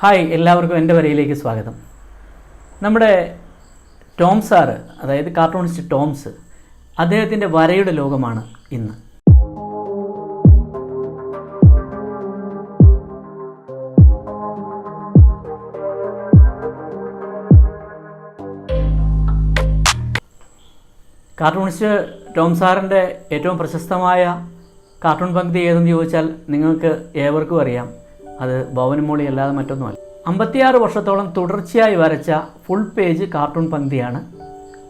Hi, എല്ലാവർക്കും എൻ്റെ വരയിലേക്ക് സ്വാഗതം. നമ്മുടെ ടോം സാറ്, അതായത് കാർട്ടൂണിസ്റ്റ് ടോംസ്, അദ്ദേഹത്തിൻ്റെ വരയുടെ ലോകമാണ് ഇന്ന്. കാർട്ടൂണിസ്റ്റ് ടോം സാറിൻ്റെ ഏറ്റവും പ്രശസ്തമായ കാർട്ടൂൺ പങ്ക്തി ഏതെന്ന് ചോദിച്ചാൽ നിങ്ങൾക്ക് ഏവർക്കും അറിയാം, അത് ബോബനും മോളി അല്ലാതെ മറ്റൊന്നുമല്ല. 56 വർഷത്തോളം തുടർച്ചയായി വരച്ച ഫുൾ പേജ് കാർട്ടൂൺ പങ്ക്തിയാണ്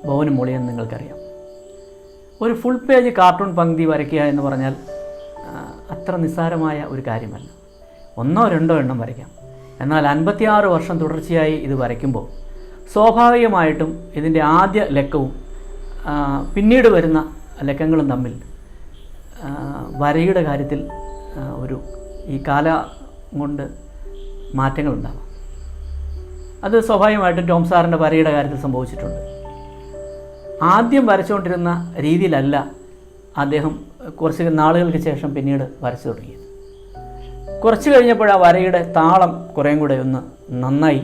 ബോബനും മോളി എന്ന് നിങ്ങൾക്കറിയാം. ഒരു ഫുൾ പേജ് കാർട്ടൂൺ പങ്ക്തി വരയ്ക്കുക എന്ന് പറഞ്ഞാൽ അത്ര നിസ്സാരമായ ഒരു കാര്യമല്ല. 1-2 എണ്ണം വരയ്ക്കാം. എന്നാൽ 56 വർഷം തുടർച്ചയായി ഇത് വരയ്ക്കുമ്പോൾ സ്വാഭാവികമായിട്ടും ഇതിൻ്റെ ആദ്യ ലക്കവും പിന്നീട് വരുന്ന ലക്കങ്ങളും തമ്മിൽ വരയുടെ കാര്യത്തിൽ ഈ കാലം കൊണ്ട് മാറ്റങ്ങളുണ്ടാകും. അത് സ്വാഭാവികമായിട്ടും ടോം സാറിൻ്റെ വരയുടെ കാര്യത്തിൽ സംഭവിച്ചിട്ടുണ്ട്. ആദ്യം വരച്ചുകൊണ്ടിരുന്ന രീതിയിലല്ല അദ്ദേഹം കുറച്ച് നാളുകൾക്ക് ശേഷം പിന്നീട് വരച്ചു തുടങ്ങിയത്. കുറച്ച് കഴിഞ്ഞപ്പോൾ ആ വരയുടെ താളം കുറേയും കൂടെ ഒന്ന് നന്നായി.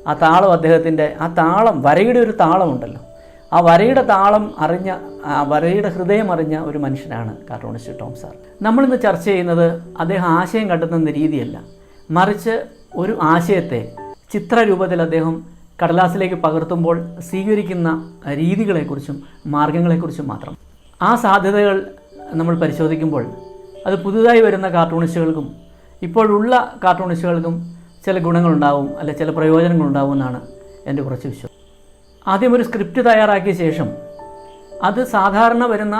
ആ താളം അദ്ദേഹത്തിൻ്റെ വരയുടെ ഒരു താളമുണ്ടല്ലോ, ആ വരയുടെ താളം അറിഞ്ഞ, ആ വരയുടെ ഹൃദയം അറിഞ്ഞ ഒരു മനുഷ്യനാണ് കാർട്ടൂണിസ്റ്റ് ടോം സാർ. നമ്മളിന്ന് ചർച്ച ചെയ്യുന്നത് അദ്ദേഹം ആശയം കണ്ടെത്തുന്ന രീതിയല്ല, മറിച്ച് ഒരു ആശയത്തെ ചിത്രരൂപത്തിൽ അദ്ദേഹം കടലാസിലേക്ക് പകർത്തുമ്പോൾ സ്വീകരിക്കുന്ന രീതികളെക്കുറിച്ചും മാർഗങ്ങളെക്കുറിച്ചും മാത്രം. ആ സാധ്യതകൾ നമ്മൾ പരിശോധിക്കുമ്പോൾ അത് പുതുതായി വരുന്ന കാർട്ടൂണിസ്റ്റുകൾക്കും ഇപ്പോഴുള്ള കാർട്ടൂണിസ്റ്റുകൾക്കും ചില ഗുണങ്ങളുണ്ടാവും, അല്ലെ ചില പ്രയോജനങ്ങളുണ്ടാവും എന്നാണ് എൻ്റെ കുറച്ച് വിശ്വാസം. ആദ്യം ഒരു സ്ക്രിപ്റ്റ് തയ്യാറാക്കിയ ശേഷം അത് സാധാരണ വരുന്ന,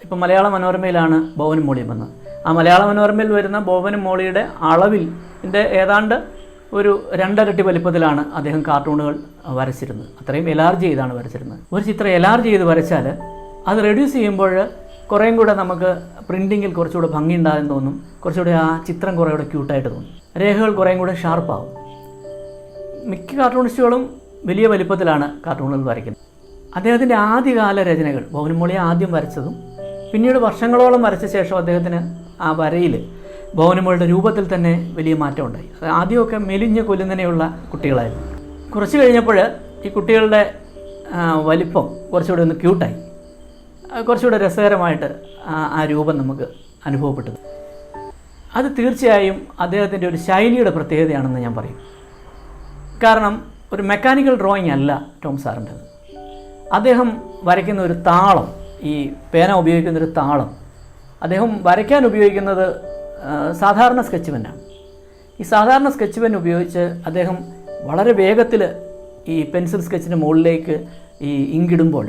ഇപ്പം മലയാള മനോരമയിലാണ് ബോബനും മോളിയും വന്നത്. ആ മലയാള മനോരമയിൽ വരുന്ന ബോബനും മോളിയുടെ അളവിൽ ഏതാണ്ട് ഒരു 2 ഇരട്ടി വലിപ്പത്തിലാണ് അദ്ദേഹം കാർട്ടൂണുകൾ വരച്ചിരുന്നത്. അത്രയും എലാർജ് ചെയ്താണ് വരച്ചിരുന്നത്. ഒരു ചിത്രം എലാർജ് ചെയ്ത് വരച്ചാൽ അത് റെഡ്യൂസ് ചെയ്യുമ്പോൾ കുറേയും കൂടെ നമുക്ക് പ്രിൻറ്റിങ്ങിൽ കുറച്ചുകൂടെ ഭംഗി ഉണ്ടാകുമെന്ന് തോന്നും, കുറച്ചുകൂടെ ആ ചിത്രം കുറേ കൂടെ ക്യൂട്ടായിട്ട് തോന്നും, രേഖകൾ കുറേയും കൂടെ ഷാർപ്പാവും. മിക്ക കാർട്ടൂണിസ്റ്റുകളും വലിയ വലിപ്പത്തിലാണ് കാർട്ടൂണുകൾ വരയ്ക്കുന്നത്. അദ്ദേഹത്തിൻ്റെ ആദ്യകാല രചനകൾ, ബോബനും മോളിയെ ആദ്യം വരച്ചതും പിന്നീട് വർഷങ്ങളോളം വരച്ച ശേഷം അദ്ദേഹത്തിന് ആ വരയിൽ ബോബനും മോളിയുടെ രൂപത്തിൽ തന്നെ വലിയ മാറ്റം ഉണ്ടായി. അത് ആദ്യമൊക്കെ മെലിഞ്ഞ് കൊല്ലുന്നതിനെയുള്ള കുട്ടികളായിരുന്നു. കുറച്ച് കഴിഞ്ഞപ്പോൾ ഈ കുട്ടികളുടെ വലിപ്പം കുറച്ചുകൂടെ ഒന്ന് ക്യൂട്ടായി, കുറച്ചുകൂടെ രസകരമായിട്ട് ആ രൂപം നമുക്ക് അനുഭവപ്പെട്ടത്. അത് തീർച്ചയായും അദ്ദേഹത്തിൻ്റെ ഒരു ശൈലിയുടെ പ്രത്യേകതയാണെന്ന് ഞാൻ പറയും. കാരണം ഒരു മെക്കാനിക്കൽ ഡ്രോയിങ് അല്ല ടോം സാറിൻ്റെത്. അദ്ദേഹം വരയ്ക്കുന്ന ഒരു താളം, ഈ പേന ഉപയോഗിക്കുന്നൊരു താളം, അദ്ദേഹം വരയ്ക്കാൻ ഉപയോഗിക്കുന്നത് സാധാരണ സ്കെച്ച് പെന്നാണ്. ഈ സാധാരണ സ്കെച്ച് പെൻ ഉപയോഗിച്ച് അദ്ദേഹം വളരെ വേഗത്തിൽ ഈ പെൻസിൽ സ്കെച്ചിന് മുകളിലേക്ക് ഈ ഇങ്കിടുമ്പോൾ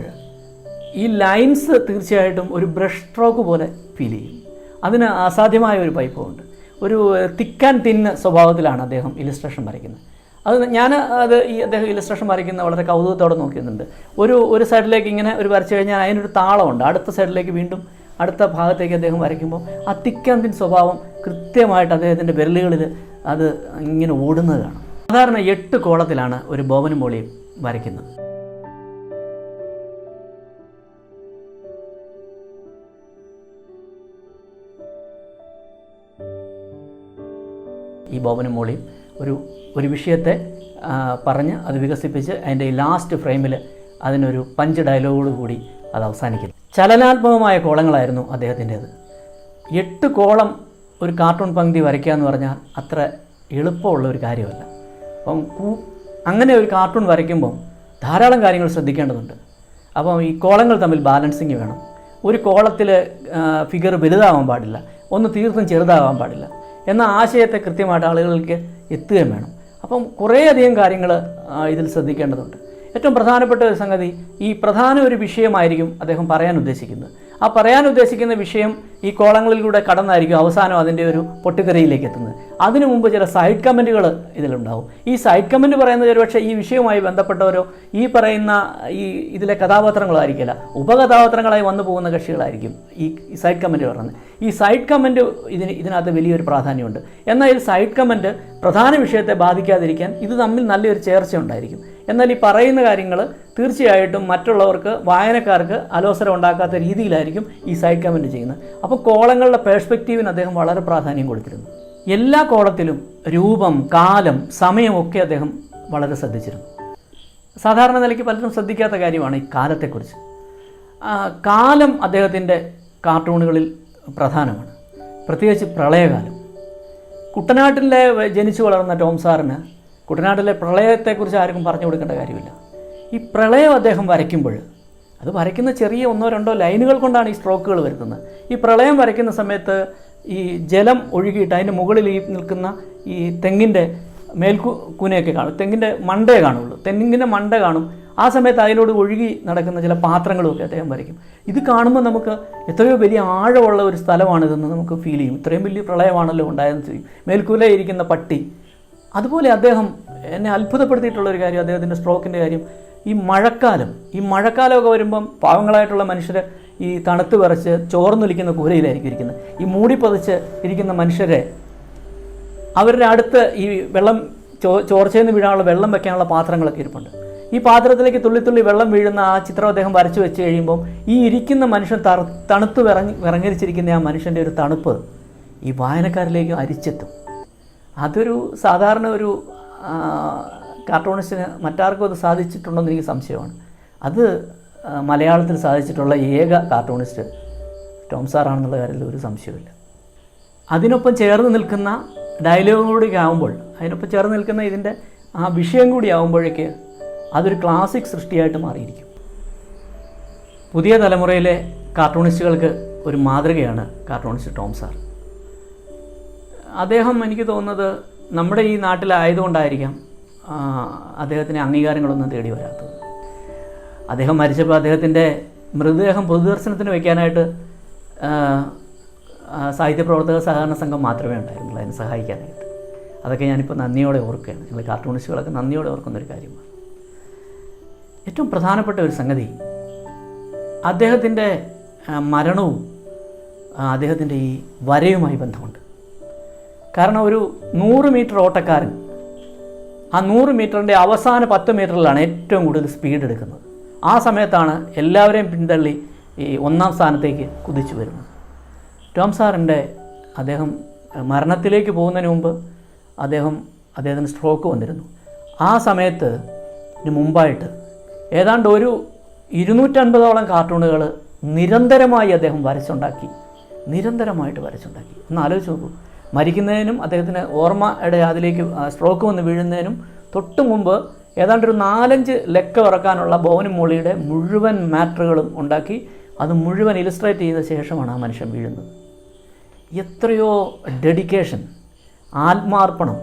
ഈ ലൈൻസ് തീർച്ചയായിട്ടും ഒരു ബ്രഷ് സ്ട്രോക്ക് പോലെ ഫീൽ ചെയ്യും. അതിന് അസാധ്യമായ ഒരു വൈഭവമുണ്ട്. ഒരു തിക്ക് ആൻഡ് തിന്ന് സ്വഭാവത്തിലാണ് അദ്ദേഹം ഇല്ലസ്ട്രേഷൻ വരയ്ക്കുന്നത്. അദ്ദേഹം ഇല്ലസ്ട്രേഷൻ വരയ്ക്കുന്ന വളരെ കൗതുകത്തോടെ നോക്കുന്നുണ്ട്. ഒരു സൈഡിലേക്ക് ഇങ്ങനെ വരച്ചു കഴിഞ്ഞാൽ അതിനൊരു താളമുണ്ട്, അടുത്ത സൈഡിലേക്ക് വീണ്ടും അടുത്ത ഭാഗത്തേക്ക് അദ്ദേഹം വരയ്ക്കുമ്പോൾ ആ തിക്ക് ആൻഡ് തിൻ സ്വഭാവം കൃത്യമായിട്ട് അദ്ദേഹത്തിൻ്റെ വിരലുകളിൽ അത് ഇങ്ങനെ ഓടുന്നത് കാണാം. സാധാരണ 8 കോളത്തിലാണ് ഒരു ബോബനും മോളിയും വരയ്ക്കുന്നത്. ഈ ബോബനും മോളിയും ഒരു വിഷയത്തെ പറഞ്ഞ് അത് വികസിപ്പിച്ച് അതിൻ്റെ ലാസ്റ്റ് ഫ്രെയിമിൽ അതിനൊരു പഞ്ച് ഡയലോഗോട് കൂടി അത് അവസാനിക്കുന്നു. ചലനാത്മകമായ കോളങ്ങളായിരുന്നു അദ്ദേഹത്തിൻ്റേത്. 8 കോളം ഒരു കാർട്ടൂൺ പങ്ക്തി വരയ്ക്കുക എന്ന് പറഞ്ഞാൽ അത്ര എളുപ്പമുള്ള ഒരു കാര്യമല്ല. അപ്പം അങ്ങനെ ഒരു കാർട്ടൂൺ വരയ്ക്കുമ്പം ധാരാളം കാര്യങ്ങൾ ശ്രദ്ധിക്കേണ്ടതുണ്ട്. അപ്പം ഈ കോളങ്ങൾ തമ്മിൽ ബാലൻസിങ് വേണം. ഒരു കോളത്തിൽ ഫിഗർ വലുതാവാൻ പാടില്ല, ഒന്ന് തീർത്തും ചെറുതാവാൻ പാടില്ല എന്ന ആശയത്തെ കൃത്യമായിട്ട് ആളുകൾക്ക് എത്തുകയും വേണം. അപ്പം കുറേയധികം കാര്യങ്ങൾ ഇതിൽ ശ്രദ്ധിക്കേണ്ടതുണ്ട്. ഏറ്റവും പ്രധാനപ്പെട്ട ഒരു സംഗതി, ഈ പ്രധാന ഒരു വിഷയമായിരിക്കും അദ്ദേഹം പറയാൻ ഉദ്ദേശിക്കുന്നത്. ആ പറയാൻ ഉദ്ദേശിക്കുന്ന വിഷയം ഈ കോളങ്ങളിലൂടെ കടന്നായിരിക്കും അവസാനം അതിൻ്റെ ഒരു പൊട്ടിത്തെറിയിലേക്ക് എത്തുന്നത്. അതിനു മുമ്പ് ചില സൈഡ് കമൻറ്റുകൾ ഇതിലുണ്ടാവും. ഈ സൈഡ് കമൻറ്റ് പറയുന്നത് ഒരുപക്ഷെ ഈ വിഷയവുമായി ബന്ധപ്പെട്ടവരോ ഈ പറയുന്ന ഇതിലെ കഥാപാത്രങ്ങളായിരിക്കില്ല, ഉപകഥാപാത്രങ്ങളായി വന്നു പോകുന്ന കക്ഷികളായിരിക്കും ഈ സൈഡ് കമൻറ്റ് പറയുന്നത്. ഈ സൈഡ് കമൻറ്റ് ഇതിനകത്ത് വലിയൊരു പ്രാധാന്യമുണ്ട്. എന്നാൽ ഈ സൈഡ് കമൻറ്റ് പ്രധാന വിഷയത്തെ ബാധിക്കാതിരിക്കാൻ ഇത് തമ്മിൽ നല്ലൊരു ചേർച്ച ഉണ്ടായിരിക്കും. എന്നാൽ ഈ പറയുന്ന കാര്യങ്ങൾ തീർച്ചയായിട്ടും മറ്റുള്ളവർക്ക്, വായനക്കാർക്ക് അലോസരം ഉണ്ടാക്കാത്ത രീതിയിലായിരിക്കും ഈ സൈഡ് കമൻറ്റ് ചെയ്യുന്നത്. അപ്പോൾ കോളങ്ങളുടെ പേഴ്സ്പെക്റ്റീവിന് അദ്ദേഹം വളരെ പ്രാധാന്യം കൊടുത്തിരുന്നു. എല്ലാ കോളത്തിലും രൂപം, കാലം, സമയമൊക്കെ അദ്ദേഹം വളരെ ശ്രദ്ധിച്ചിരുന്നു. സാധാരണ നിലയ്ക്ക് പലരും ശ്രദ്ധിക്കാത്ത കാര്യമാണ് ഈ കാലത്തെക്കുറിച്ച്. കാലം അദ്ദേഹത്തിൻ്റെ കാർട്ടൂണുകളിൽ പ്രധാനമാണ്, പ്രത്യേകിച്ച് പ്രളയകാലം. കുട്ടനാട്ടിലെ ജനിച്ചു വളർന്ന ടോം സാറിന് കുട്ടനാട്ടിലെ പ്രളയത്തെക്കുറിച്ച് ആർക്കും പറഞ്ഞു കൊടുക്കേണ്ട കാര്യമില്ല. ഈ പ്രളയം അദ്ദേഹം വരയ്ക്കുമ്പോൾ അത് വരയ്ക്കുന്ന ചെറിയ 1-2 ലൈനുകൾ കൊണ്ടാണ് ഈ സ്ട്രോക്കുകൾ വരുന്നത്. ഈ പ്രളയം വരയ്ക്കുന്ന സമയത്ത് ഈ ജലം ഒഴുകിയിട്ട് അതിൻ്റെ മുകളിൽ ഈ നിൽക്കുന്ന ഈ തെങ്ങിൻ്റെ കൂനയൊക്കെ കാണും, തെങ്ങിൻ്റെ മണ്ടയെ കാണുള്ളൂ, തെങ്ങിൻ്റെ മണ്ട കാണും. ആ സമയത്ത് അതിലൂടെ ഒഴുകി നടക്കുന്ന ചില പാത്രങ്ങളുമൊക്കെ അദ്ദേഹം വരയ്ക്കും. ഇത് കാണുമ്പോൾ നമുക്ക് എത്രയോ വലിയ ആഴമുള്ള ഒരു സ്ഥലമാണിതെന്ന് നമുക്ക് ഫീൽ ചെയ്യും. ഇത്രയും വലിയ പ്രളയമാണല്ലോ ഉണ്ടായെന്ന് ചെയ്യും. മേൽക്കൂലയിരിക്കുന്ന പട്ടി. അതുപോലെ അദ്ദേഹം എന്നെ അത്ഭുതപ്പെടുത്തിയിട്ടുള്ളൊരു കാര്യം, അദ്ദേഹത്തിൻ്റെ സ്ട്രോക്കിൻ്റെ കാര്യം, ഈ മഴക്കാലമൊക്കെ വരുമ്പം പാവങ്ങളായിട്ടുള്ള മനുഷ്യർ ഈ തണുത്ത് വിറച്ച് ചോർന്നൊലിക്കുന്ന കൂരയിലായിരിക്കും ഇരിക്കുന്നത്. ഈ മൂടിപ്പതിച്ച് ഇരിക്കുന്ന മനുഷ്യരെ അവരുടെ അടുത്ത് ഈ വെള്ളം ചോർച്ചയിൽ നിന്ന് വീഴാനുള്ള വെള്ളം വെക്കാനുള്ള പാത്രങ്ങളൊക്കെ ഇരിപ്പുണ്ട്. ഈ പാത്രത്തിലേക്ക് തുള്ളി വെള്ളം വീഴുന്ന ആ ചിത്രം അദ്ദേഹം വരച്ചു വെച്ച് കഴിയുമ്പം ഈ ഇരിക്കുന്ന മനുഷ്യൻ തണുത്ത് വിറങ്ങരിച്ചിരിക്കുന്ന ആ മനുഷ്യൻ്റെ ഒരു തണുപ്പ് ഈ വായനക്കാരിലേക്ക് അരിച്ചെത്തും. അതൊരു സാധാരണ ഒരു കാർട്ടൂണിസ്റ്റിന് മറ്റാർക്കും അത് സാധിച്ചിട്ടുണ്ടോയെന്ന് എനിക്ക് സംശയമാണ്. അത് മലയാളത്തിൽ സാധിച്ചിട്ടുള്ള ഏക കാർട്ടൂണിസ്റ്റ് ടോം സാറാണെന്നുള്ള കാര്യത്തിൽ ഒരു സംശയമില്ല. അതിനൊപ്പം ചേർന്ന് നിൽക്കുന്ന ഡയലോഗും കൂടി ആകുമ്പോൾ, അതിനൊപ്പം ചേർന്ന് നിൽക്കുന്ന ഇതിൻ്റെ ആ വിഷയം കൂടി ആകുമ്പോഴേക്ക് അതൊരു ക്ലാസിക് സൃഷ്ടിയായിട്ട് മാറിയിരിക്കും. പുതിയ തലമുറയിലെ കാർട്ടൂണിസ്റ്റുകൾക്ക് ഒരു മാതൃകയാണ് കാർട്ടൂണിസ്റ്റ് ടോം സാർ. അദ്ദേഹം എനിക്ക് തോന്നുന്നത് നമ്മുടെ ഈ നാട്ടിലായതുകൊണ്ടായിരിക്കാം അദ്ദേഹത്തിന് അംഗീകാരങ്ങളൊന്നും തേടി വരാത്തത്. അദ്ദേഹം മരിച്ചപ്പോൾ അദ്ദേഹത്തിൻ്റെ മൃതദേഹം പൊതുദർശനത്തിന് വയ്ക്കാനായിട്ട് സാഹിത്യപ്രവർത്തക സഹകരണ സംഘം മാത്രമേ ഉണ്ടായിരുന്നുള്ളൂ അതിനെ സഹായിക്കാനായിട്ട്. അതൊക്കെ ഞാനിപ്പോൾ നന്ദിയോടെ ഓർക്കുകയാണ്. ഞങ്ങൾ കാർട്ടൂണിസ്റ്റുകളൊക്കെ നന്ദിയോടെ ഓർക്കുന്നൊരു കാര്യമാണ്. ഏറ്റവും പ്രധാനപ്പെട്ട ഒരു സംഗതി, അദ്ദേഹത്തിൻ്റെ മരണവും അദ്ദേഹത്തിൻ്റെ ഈ വരയുമായി ബന്ധമുണ്ട്. കാരണം ഒരു 100 മീറ്റർ ഓട്ടക്കാരൻ ആ 100 മീറ്ററിൻ്റെ അവസാന 10 മീറ്ററിലാണ് ഏറ്റവും കൂടുതൽ സ്പീഡ് എടുക്കുന്നത്. ആ സമയത്താണ് എല്ലാവരെയും പിന്തള്ളി ഈ 1ാം സ്ഥാനത്തേക്ക് കുതിച്ചു വരുന്നത്. ടോം സാറിൻ്റെ അദ്ദേഹം മരണത്തിലേക്ക് പോകുന്നതിന് മുമ്പ് അദ്ദേഹത്തിന് സ്ട്രോക്ക് വന്നിരുന്നു. ആ സമയത്തിന് മുമ്പായിട്ട് ഏതാണ്ട് ഒരു 250ഓളം കാർട്ടൂണുകൾ നിരന്തരമായി അദ്ദേഹം നിരന്തരമായിട്ട് വരച്ചുണ്ടാക്കി. ഒന്ന് ആലോചിച്ച് നോക്കൂ. മരിക്കുന്നതിനും അദ്ദേഹത്തിന് ഓർമ്മയുടെ അതിലേക്ക് സ്ട്രോക്ക് വന്ന് വീഴുന്നതിനും തൊട്ട് മുമ്പ് ഏതാണ്ട് ഒരു 4-5 ലക്ക ഇറക്കാനുള്ള ബോവനും മോളിയുടെ മുഴുവൻ മാറ്ററുകളും ഉണ്ടാക്കി അത് മുഴുവൻ ഇലിസ്ട്രേറ്റ് ചെയ്ത ശേഷമാണ് ആ മനുഷ്യൻ വീഴുന്നത്. എത്രയോ ഡെഡിക്കേഷൻ, ആത്മാർപ്പണം.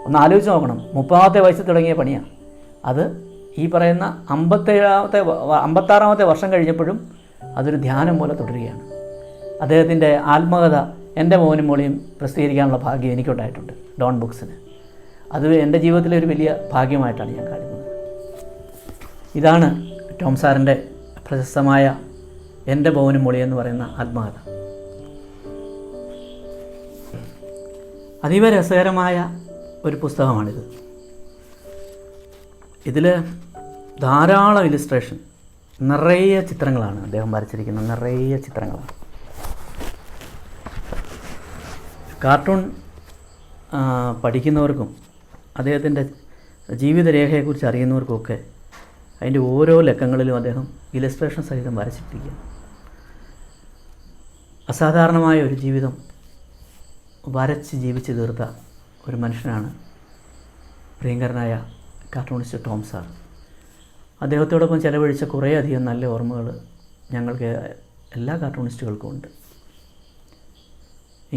ഒന്ന് ആലോചിച്ച് നോക്കണം. 30ാമത്തെ വയസ്സിൽ തുടങ്ങിയ പണിയാണ് അത്. ഈ പറയുന്ന 56ാമത്തെ വർഷം കഴിഞ്ഞപ്പോഴും അതൊരു ധ്യാനം പോലെ തുടരുകയാണ്. അദ്ദേഹത്തിൻ്റെ ആത്മകഥ എൻ്റെ മോനും മോളിയും പ്രസിദ്ധീകരിക്കാനുള്ള ഭാഗ്യം എനിക്കുണ്ടായിട്ടുണ്ട് ഡോൺ ബുക്സിന്. അത് എൻ്റെ ജീവിതത്തിലെ ഒരു വലിയ ഭാഗ്യമായിട്ടാണ് ഞാൻ കാണുന്നത്. ഇതാണ് ടോം സാറിൻ്റെ പ്രശസ്തമായ എൻ്റെ മോനും മോളി എന്ന് പറയുന്ന ആത്മകഥ. അതീവ രസകരമായ ഒരു പുസ്തകമാണിത്. ഇതിൽ ധാരാളം ഇലിസ്ട്രേഷൻ, നിറയെ ചിത്രങ്ങളാണ് അദ്ദേഹം വരച്ചിരിക്കുന്നത്, നിറയെ ചിത്രങ്ങളാണ്. കാർട്ടൂൺ പഠിക്കുന്നവർക്കും അദ്ദേഹത്തിൻ്റെ ജീവിതരേഖയെക്കുറിച്ച് അറിയുന്നവർക്കുമൊക്കെ അതിൻ്റെ ഓരോ ലക്കങ്ങളിലും അദ്ദേഹം ഇലസ്ട്രേഷൻ സഹിതം വരച്ചിട്ടിരിക്കുകയാണ്. അസാധാരണമായ ഒരു ജീവിതം വരച്ച് ജീവിച്ച് തീർത്ത ഒരു മനുഷ്യനാണ് പ്രിയങ്കരനായ കാർട്ടൂണിസ്റ്റ് ടോം സാർ. അദ്ദേഹത്തോടൊപ്പം ചെലവഴിച്ച കുറേയധികം നല്ല ഓർമ്മകൾ ഞങ്ങൾക്ക് എല്ലാ കാർട്ടൂണിസ്റ്റുകൾക്കും ഉണ്ട്.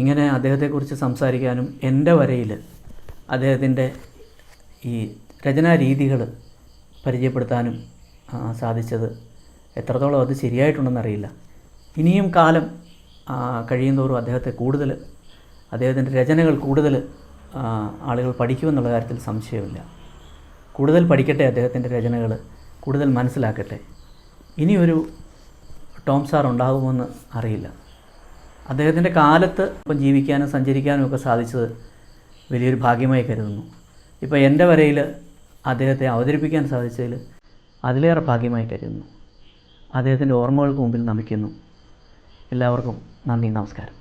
ഇങ്ങനെ അദ്ദേഹത്തെക്കുറിച്ച് സംസാരിക്കാനും എൻ്റെ വരയിൽ അദ്ദേഹത്തിൻ്റെ ഈ രചനാ രീതികൾ പരിചയപ്പെടുത്താനും സാധിച്ചത് എത്രത്തോളം അത് ശരിയായിട്ടുണ്ടെന്നറിയില്ല. ഇനിയും കാലം കഴിയുന്തോറും അദ്ദേഹത്തിൻ്റെ രചനകൾ കൂടുതൽ ആളുകൾ പഠിക്കുമെന്നുള്ള കാര്യത്തിൽ സംശയമില്ല. കൂടുതൽ പഠിക്കട്ടെ, അദ്ദേഹത്തിൻ്റെ രചനകൾ കൂടുതൽ മനസ്സിലാക്കട്ടെ. ഇനിയൊരു ടോം സാർ ഉണ്ടാകുമെന്ന് അറിയില്ല. അദ്ദേഹത്തിൻ്റെ കാലത്ത് ഇപ്പം ജീവിക്കാനും സഞ്ചരിക്കാനും ഒക്കെ സാധിച്ചത് വലിയൊരു ഭാഗ്യമായി കരുതുന്നു. ഇപ്പോൾ എൻ്റെ വരയിൽ അദ്ദേഹത്തെ അവതരിപ്പിക്കാൻ സാധിച്ചതിൽ അതിലേറെ ഭാഗ്യമായി കരുതുന്നു. അദ്ദേഹത്തിൻ്റെ ഓർമ്മകൾക്ക് മുമ്പിൽ നമിക്കുന്നു. എല്ലാവർക്കും നന്ദി, നമസ്കാരം.